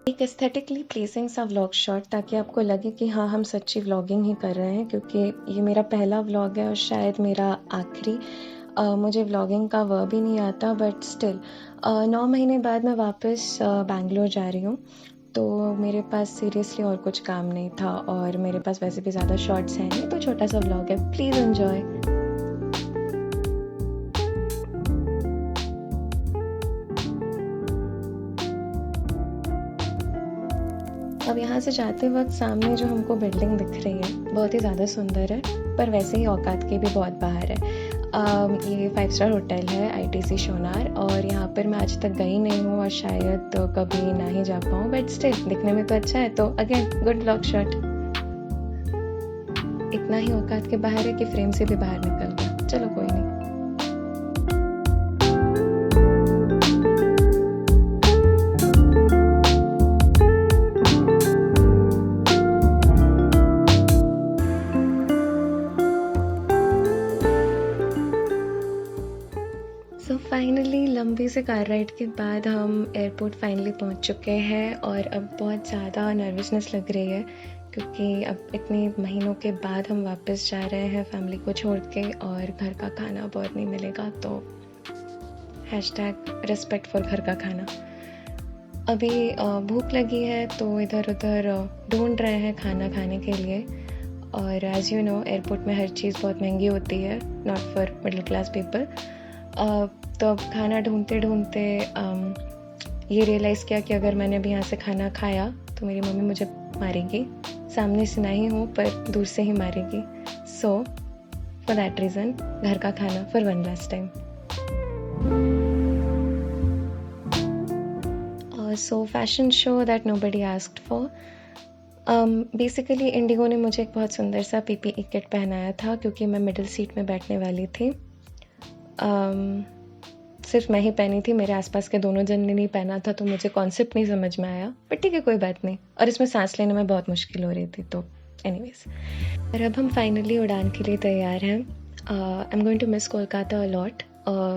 एक aesthetically pleasing सा vlog shot, ताकि आपको लगे कि हाँ, हम सच्ची व्लॉगिंग ही कर रहे हैं, क्योंकि ये मेरा पहला व्लॉग है और शायद मेरा आखिरी। मुझे व्लॉगिंग का वर्ब ही नहीं आता, बट स्टिल 9 महीने बाद मैं वापस बैंगलोर जा रही हूँ। तो मेरे पास सीरियसली और कुछ काम नहीं था, और मेरे पास वैसे भी ज़्यादा शॉर्ट्स हैं नहीं, तो छोटा सा व्लॉग है, प्लीज़ एन्जॉय। अब यहाँ से जाते वक्त सामने जो हमको बिल्डिंग दिख रही है बहुत ही ज़्यादा सुंदर है, पर वैसे ही औकात के भी बहुत बाहर है। ये 5 स्टार होटल है ITC शोनार, और यहाँ पर मैं आज तक गई नहीं हूँ और शायद तो कभी ना ही जा पाऊँ, बट स्टिल दिखने में तो अच्छा है, तो अगेन गुड व्लॉग शॉट। इतना ही औकात के बाहर है कि फ्रेम से भी बाहर निकल गया, चलो कोई नहीं। सो फाइनली लंबी से कार राइड के बाद हम एयरपोर्ट फाइनली पहुंच चुके हैं, और अब बहुत ज़्यादा नर्वसनेस लग रही है, क्योंकि अब इतने महीनों के बाद हम वापस जा रहे हैं फैमिली को छोड़ के, और घर का खाना बहुत नहीं मिलेगा, तो #रिस्पेक्ट फॉर घर का खाना। अभी भूख लगी है तो इधर उधर ढूंढ रहे हैं खाना खाने के लिए, और एज़ यू नो एयरपोर्ट में हर चीज़ बहुत महंगी होती है, not for middle class people. तो अब खाना ढूंढते ढूंढते ये रियलाइज़ किया कि अगर मैंने अभी यहाँ से खाना खाया तो मेरी मम्मी मुझे मारेगी, सामने से नहीं हूँ पर दूर से ही मारेगी। सो फॉर दैट रीज़न घर का खाना for one last time. So fashion show that nobody asked for. Basically Indigo ने मुझे एक बहुत सुंदर सा PPE किट पहनाया था, क्योंकि मैं मिडिल सीट में बैठने वाली थी। सिर्फ मैं ही पहनी थी, मेरे आसपास के दोनों जन ने नहीं पहना था, तो मुझे कॉन्सेप्ट नहीं समझ में आया, बट ठीक है कोई बात नहीं, और इसमें सांस लेने में बहुत मुश्किल हो रही थी, तो एनीवेज। और अब हम फाइनली उड़ान के लिए तैयार हैं। I am going to miss Kolkata a lot.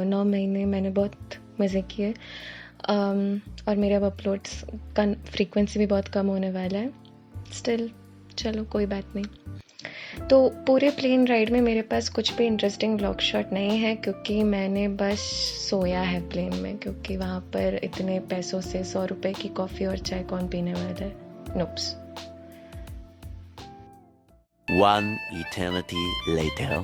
9 महीने मैंने बहुत मज़े किए, और मेरे अब अपलोड्स का फ्रीक्वेंसी भी बहुत कम होने वाला है। स्टिल चलो कोई बात नहीं। तो पूरे प्लेन राइड में मेरे पास कुछ भी इंटरेस्टिंग व्लॉग शॉट नहीं है, क्योंकि मैंने बस सोया है प्लेन में, क्योंकि वहाँ पर इतने पैसों से 100 रुपए की कॉफ़ी और चाय कौन पीने वाला है। Nopes. One eternity later.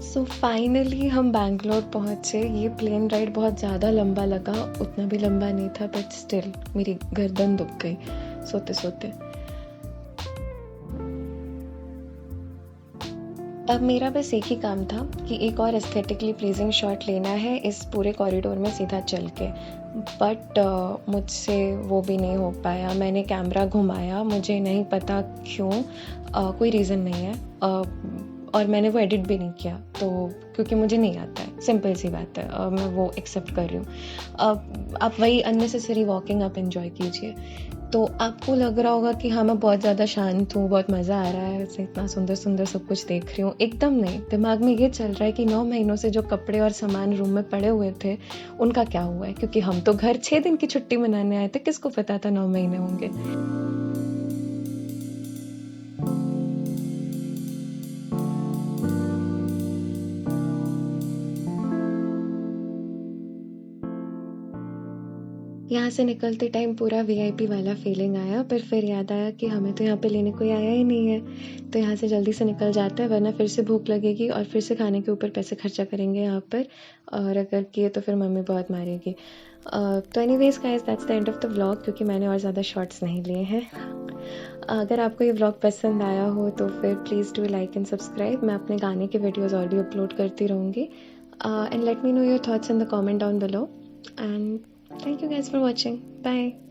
So finally हम बैंगलोर पहुँचे। ये प्लेन राइड बहुत ज़्यादा लंबा लगा, उतना भी लंबा नहीं था, बट स्टिल मेरी गर्दन दुख गई सोते सोते। अब मेरा बस एक ही काम था कि एक और एस्थेटिकली प्लीजिंग शॉट लेना है इस पूरे कॉरिडोर में सीधा चल के, बट मुझसे वो भी नहीं हो पाया। मैंने कैमरा घुमाया, मुझे नहीं पता क्यों, कोई रीज़न नहीं है, और मैंने वो एडिट भी नहीं किया, तो क्योंकि मुझे नहीं आता है, सिंपल सी बात है, मैं वो एक्सेप्ट कर रही हूँ। आप वही अननेसेसरी वॉकिंग आप एंजॉय कीजिए। तो आपको लग रहा होगा कि हाँ मैं बहुत ज़्यादा शांत हूँ, बहुत मज़ा आ रहा है, ऐसे इतना सुंदर सुंदर सब कुछ देख रही हूँ, एकदम नहीं। दिमाग में ये चल रहा है कि 9 महीनों से जो कपड़े और सामान रूम में पड़े हुए थे उनका क्या हुआ है, क्योंकि हम तो घर 6 दिन की छुट्टी मनाने आए थे, किसको पता था 9 महीने होंगे। यहाँ से निकलते टाइम पूरा VIP वाला फीलिंग आया, पर फिर याद आया कि हमें तो यहाँ पे लेने कोई आया ही नहीं है, तो यहाँ से जल्दी से निकल जाते हैं, वरना फिर से भूख लगेगी और फिर से खाने के ऊपर पैसे खर्चा करेंगे यहाँ पर, और अगर किए तो फिर मम्मी बहुत मारेगी। तो anyways guys, that's the end of the vlog, क्योंकि मैंने और ज़्यादा शॉर्ट्स नहीं लिए हैं। अगर आपको ये व्लॉग पसंद आया हो तो फिर please do like and subscribe. मैं अपने गाने के वीडियोज़ और भी अपलोड करती रहूँगी, and let me know your thoughts in the comment down below, and thank you guys for watching. Bye.